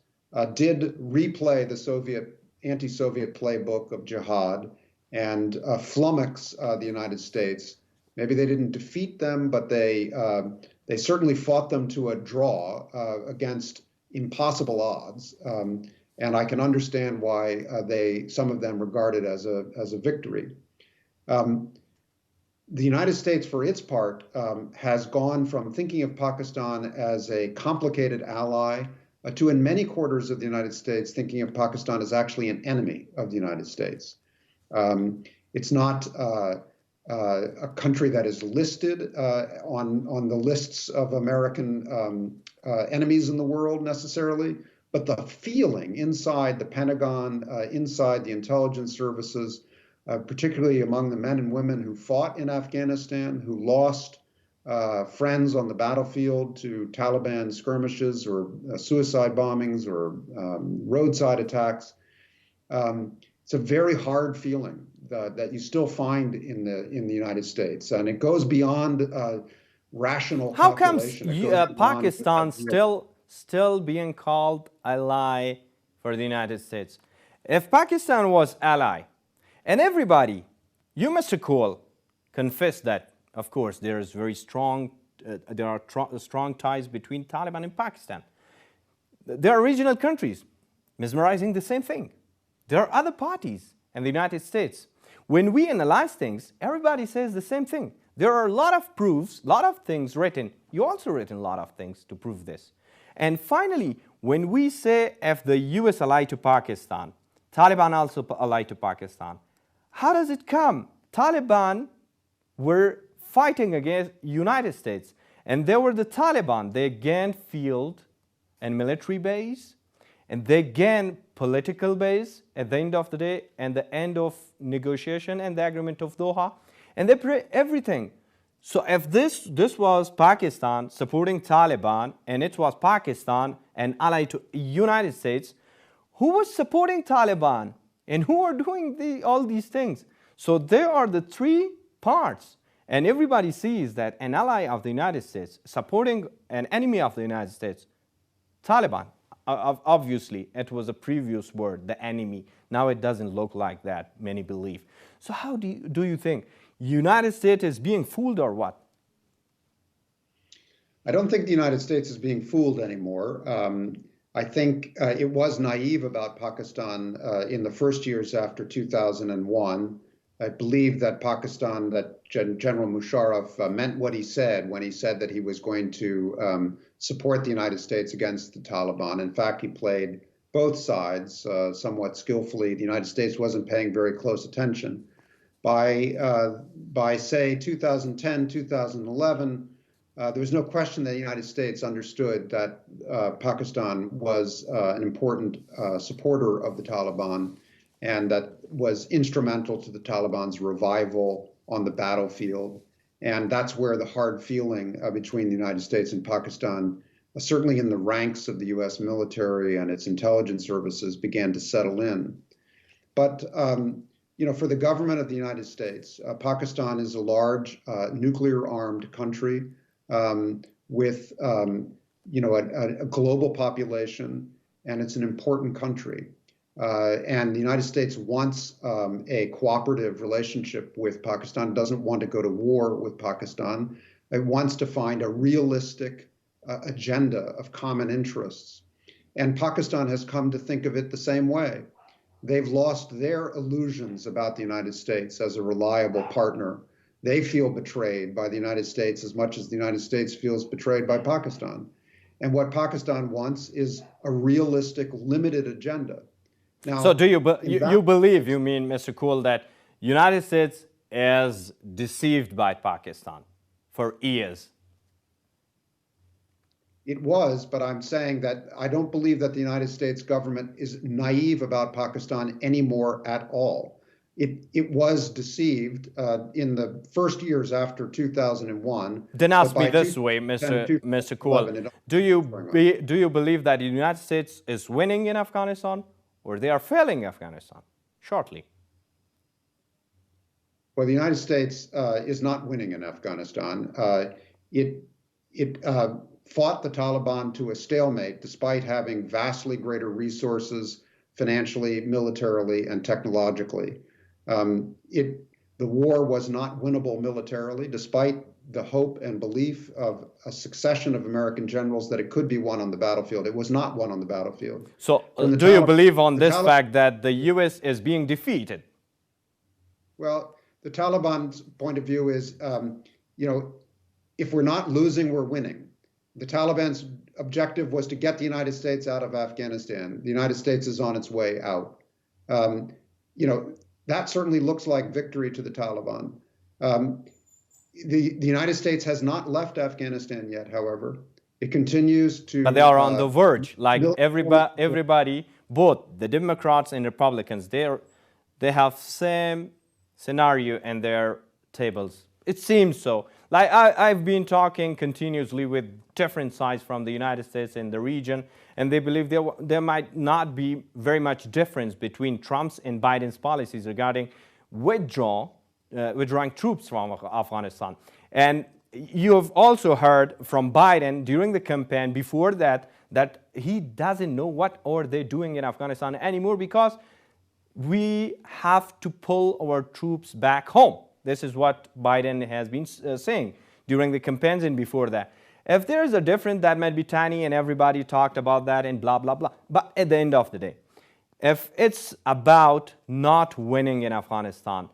did replay the anti-Soviet playbook of jihad and flummox the United States. Maybe they didn't defeat them, but they certainly fought them to a draw against impossible odds. And I can understand why some of them regard it as a victory. The United States, for its part, has gone from thinking of Pakistan as a complicated ally to, in many quarters of the United States, thinking of Pakistan as actually an enemy of the United States. It's not a country that is listed on the lists of American enemies in the world necessarily, but the feeling inside the Pentagon, inside the intelligence services, particularly among the men and women who fought in Afghanistan, who lost friends on the battlefield to Taliban skirmishes or suicide bombings or roadside attacks. It's a very hard feeling that you still find in the United States, and it goes beyond rational How comes calculation. Pakistan still being called ally for the United States? If Pakistan was ally, and everybody, you, Mr. Coll, confess that, of course, there is very strong, there are strong ties between Taliban and Pakistan. There are regional countries mesmerizing the same thing. There are other parties in the United States. When we analyze things, everybody says the same thing. There are a lot of proofs, a lot of things written. You also written a lot of things to prove this. And finally, when we say if the US allied to Pakistan, Taliban also allied to Pakistan, how does it come? Taliban were fighting against United States, and they were the Taliban. They gained field and military base, and they gained political base at the end of the day, and the end of negotiation and the agreement of Doha, and they pray everything. So if this was Pakistan supporting Taliban, and it was Pakistan and allied to United States, who was supporting Taliban and who are doing all these things? So there are the three parts, and everybody sees that an ally of the United States supporting an enemy of the United States, Taliban. Obviously, it was a previous word, the enemy. Now it doesn't look like that, many believe. So how do you think? United States is being fooled or what? I don't think the United States is being fooled anymore. I think it was naive about Pakistan in the first years after 2001. I believe that Pakistan, that General Musharraf meant what he said when he said that he was going to support the United States against the Taliban. In fact, he played both sides somewhat skillfully. The United States wasn't paying very close attention. By say 2010, 2011, there was no question that the United States understood that Pakistan was an important supporter of the Taliban, and that was instrumental to the Taliban's revival on the battlefield. And that's where the hard feeling between the United States and Pakistan, certainly in the ranks of the US military and its intelligence services, began to settle in. But for the government of the United States, Pakistan is a large nuclear-armed country with a global population, and it's an important country. And the United States wants a cooperative relationship with Pakistan, doesn't want to go to war with Pakistan. It wants to find a realistic agenda of common interests. And Pakistan has come to think of it the same way. They've lost their illusions about the United States as a reliable partner. They feel betrayed by the United States as much as the United States feels betrayed by Pakistan. And what Pakistan wants is a realistic, limited agenda. Now, so do you believe, you mean, Mr. Coll, that United States is deceived by Pakistan for years? It was, but I'm saying that I don't believe that the United States government is naive about Pakistan anymore at all. It was deceived in the first years after 2001. Then ask me this way, Mr. Coll. Do you believe that the United States is winning in Afghanistan, or they are failing Afghanistan? Shortly. Well, the United States is not winning in Afghanistan. It fought the Taliban to a stalemate despite having vastly greater resources financially, militarily, and technologically. The war was not winnable militarily, despite the hope and belief of a succession of American generals that it could be won on the battlefield. It was not won on the battlefield. So do you believe on this fact that the U.S. is being defeated? Well, the Taliban's point of view is, if we're not losing, we're winning. The Taliban's objective was to get the United States out of Afghanistan. The United States is on its way out. That certainly looks like victory to the Taliban. The United States has not left Afghanistan yet, however. It continues to... But they are on the verge, like everybody, both the Democrats and Republicans, they have same scenario in their tables. It seems so. Like I've been talking continuously with different sides from the United States in the region, and they believe there might not be very much difference between Trump's and Biden's policies regarding withdrawing troops from Afghanistan. And you have also heard from Biden during the campaign before that he doesn't know what are they doing in Afghanistan anymore because we have to pull our troops back home. This is what Biden has been saying during the campaigns and before that. If there is a difference, that might be tiny and everybody talked about that and blah, blah, blah. But at the end of the day, if it's about not winning in Afghanistan,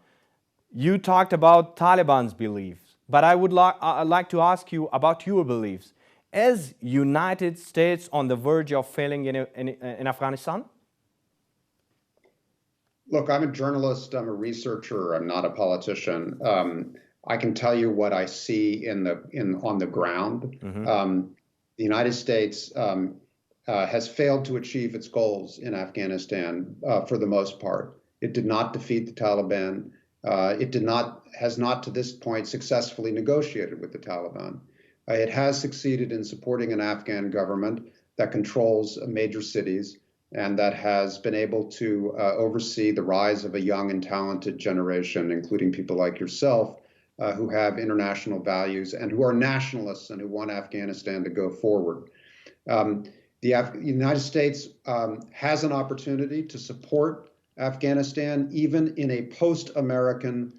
you talked about Taliban's beliefs, but I would like to ask you about your beliefs. Is United States on the verge of failing in Afghanistan? Look, I'm a journalist, I'm a researcher, I'm not a politician. I can tell you what I see on the ground. Mm-hmm. The United States has failed to achieve its goals in Afghanistan for the most part. It did not defeat the Taliban. Has not to this point successfully negotiated with the Taliban. It has succeeded in supporting an Afghan government that controls major cities and that has been able to oversee the rise of a young and talented generation, including people like yourself, who have international values and who are nationalists and who want Afghanistan to go forward. The United States has an opportunity to support Afghanistan even in a post-American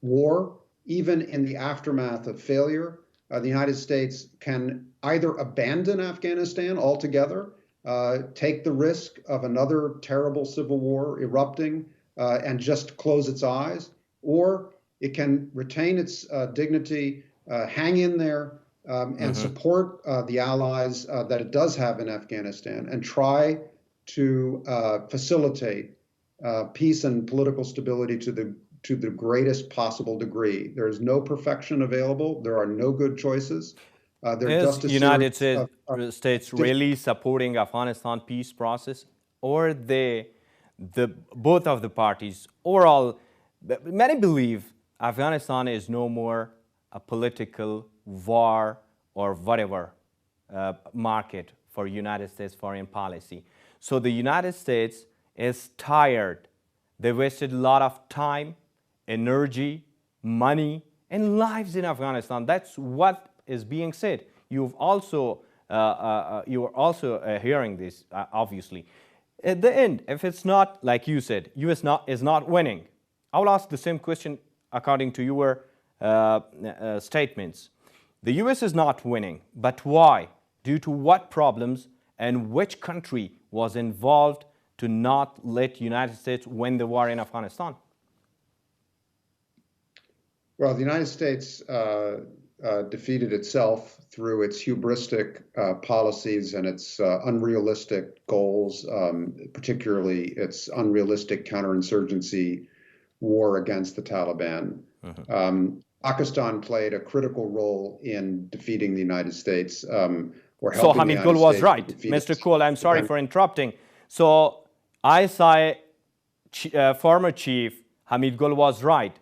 war, even in the aftermath of failure. The United States can either abandon Afghanistan altogether, take the risk of another terrible civil war erupting and just close its eyes, or it can retain its dignity, hang in there, and support the allies that it does have in Afghanistan and try to facilitate peace and political stability to the greatest possible degree. There is no perfection available. There are no good choices. Is the United States really supporting Afghanistan peace process, or both of the parties, or all? Many believe Afghanistan is no more a political war or whatever market for United States foreign policy. So the United States is tired. They wasted a lot of time, energy, money, and lives in Afghanistan. That's what is being said. You are also hearing this, obviously. At the end, if it's not like you said, U.S. is not winning, I will ask the same question according to your statements. The U.S. is not winning, but why? Due to what problems, and which country was involved to not let United States win the war in Afghanistan? Well, the United States defeated itself through its hubristic policies and its unrealistic goals, particularly its unrealistic counterinsurgency war against the Taliban. Pakistan played a critical role in defeating the United States. So Hamid Gul was right. Mr. Coll, I'm sorry for interrupting. So ISI former chief Hamid Gul was right.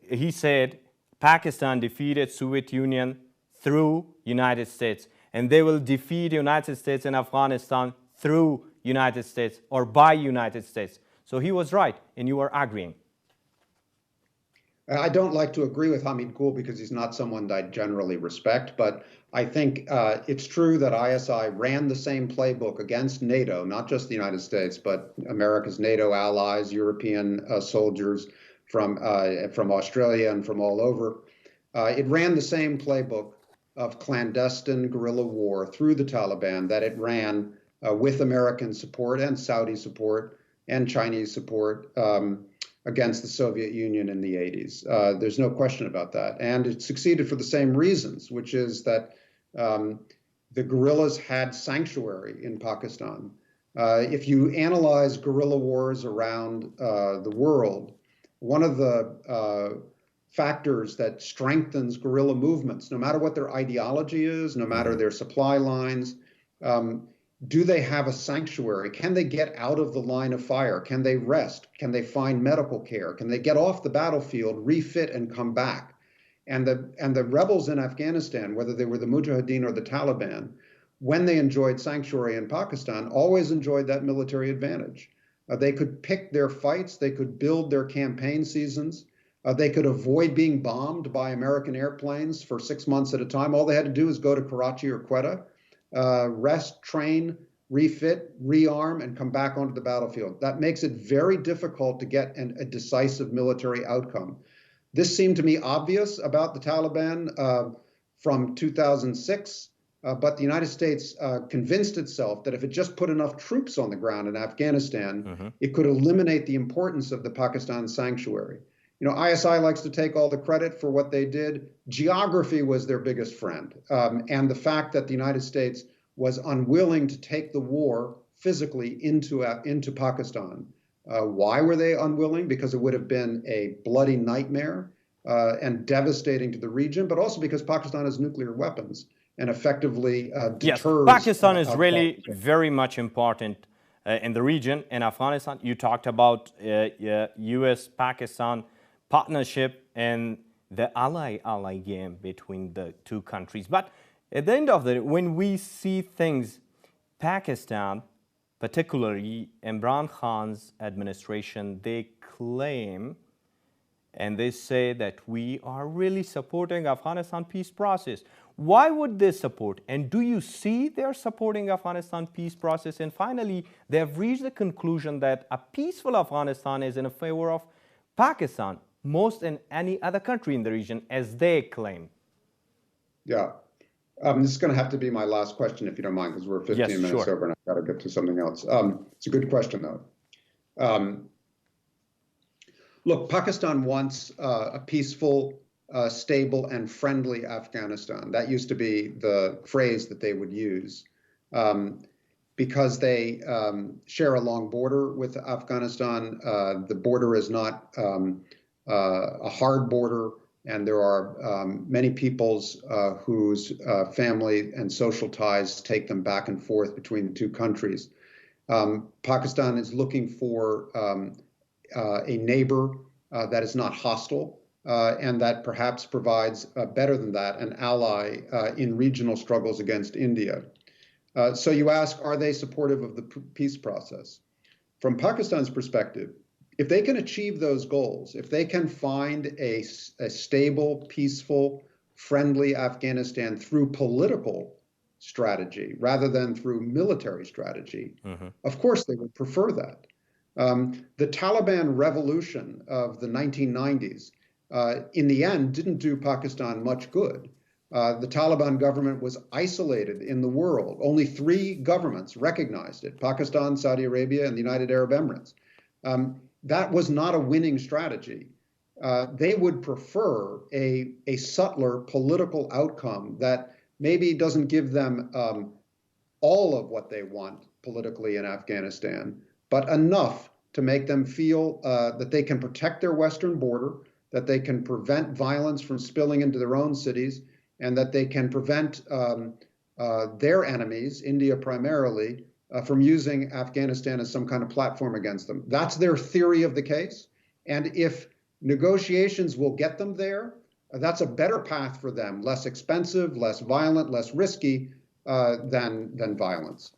He said Pakistan defeated Soviet Union through United States, and they will defeat United States in Afghanistan through United States or by United States. So he was right, and you are agreeing. I don't like to agree with Hamid Gul because he's not someone that I generally respect, but I think it's true that ISI ran the same playbook against NATO, not just the United States, but America's NATO allies, European soldiers from Australia and from all over. It ran the same playbook of clandestine guerrilla war through the Taliban that it ran with American support and Saudi support and Chinese support against the Soviet Union in the 80s. There's no question about that. And it succeeded for the same reasons, which is that the guerrillas had sanctuary in Pakistan. If you analyze guerrilla wars around the world, one of the factors that strengthens guerrilla movements, no matter what their ideology is, no matter their supply lines, do they have a sanctuary? Can they get out of the line of fire? Can they rest? Can they find medical care? Can they get off the battlefield, refit, and come back? And the rebels in Afghanistan, whether they were the Mujahideen or the Taliban, when they enjoyed sanctuary in Pakistan, always enjoyed that military advantage. They could pick their fights. They could build their campaign seasons. They could avoid being bombed by American airplanes for 6 months at a time. All they had to do is go to Karachi or Quetta, rest, train, refit, rearm, and come back onto the battlefield. That makes it very difficult to get a decisive military outcome. This seemed to me obvious about the Taliban from 2006, but the United States convinced itself that if it just put enough troops on the ground in Afghanistan, it could eliminate the importance of the Pakistan sanctuary. You know, ISI likes to take all the credit for what they did. Geography was their biggest friend. And the fact that the United States was unwilling to take the war physically into Pakistan. Why were they unwilling? Because it would have been a bloody nightmare and devastating to the region, but also because Pakistan has nuclear weapons and effectively deters. Yes, Pakistan is really very much important in the region. In Afghanistan, you talked about U.S.-Pakistan partnership and the ally game between the two countries. But at the end of the day, when we see things, Pakistan, particularly Imran Khan's administration, they claim and they say that we are really supporting Afghanistan peace process. Why would they support? And do you see they're supporting Afghanistan peace process? And finally, they have reached the conclusion that a peaceful Afghanistan is in favor of Pakistan, most in any other country in the region, as they claim. Yeah. This is going to have to be my last question, if you don't mind, because we're 15 minutes over and I've got to get to something else. It's a good question, though. Look, Pakistan wants a peaceful, stable, and friendly Afghanistan. That used to be the phrase that they would use because they share a long border with Afghanistan. The border is not a hard border, and there are many peoples whose family and social ties take them back and forth between the two countries. Pakistan is looking for a neighbor that is not hostile, and that perhaps provides, better than that, an ally in regional struggles against India. So you ask, are they supportive of the peace process? From Pakistan's perspective, if they can achieve those goals, if they can find a stable, peaceful, friendly Afghanistan through political strategy rather than through military strategy, of course they would prefer that. The Taliban revolution of the 1990s, in the end, didn't do Pakistan much good. The Taliban government was isolated in the world. Only 3 governments recognized it: Pakistan, Saudi Arabia, and the United Arab Emirates. That was not a winning strategy. They would prefer a subtler political outcome that maybe doesn't give them all of what they want politically in Afghanistan, but enough to make them feel that they can protect their western border, that they can prevent violence from spilling into their own cities, and that they can prevent their enemies, India primarily, from using Afghanistan as some kind of platform against them. That's their theory of the case. And if negotiations will get them there, that's a better path for them, less expensive, less violent, less risky than violence.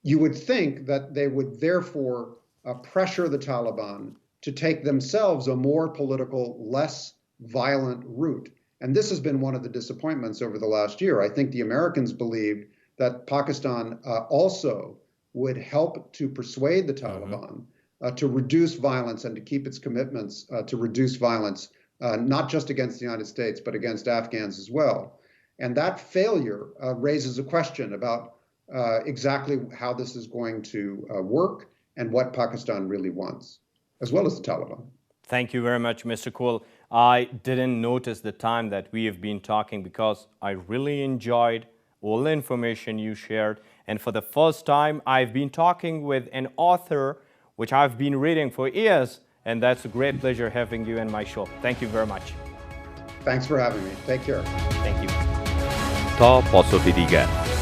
You would think that they would therefore pressure the Taliban to take themselves a more political, less violent route. And this has been one of the disappointments over the last year. I think the Americans believed that Pakistan also would help to persuade the Taliban to reduce violence and to keep its commitments to reduce violence, not just against the United States, but against Afghans as well. And that failure raises a question about exactly how this is going to work and what Pakistan really wants, as well as the Taliban. Thank you very much, Mr. Coll. I didn't notice the time that we have been talking because I really enjoyed all the information you shared. And for the first time, I've been talking with an author which I've been reading for years. And that's a great pleasure having you in my show. Thank you very much. Thanks for having me. Take care. Thank you. تا پاسخی دیگر.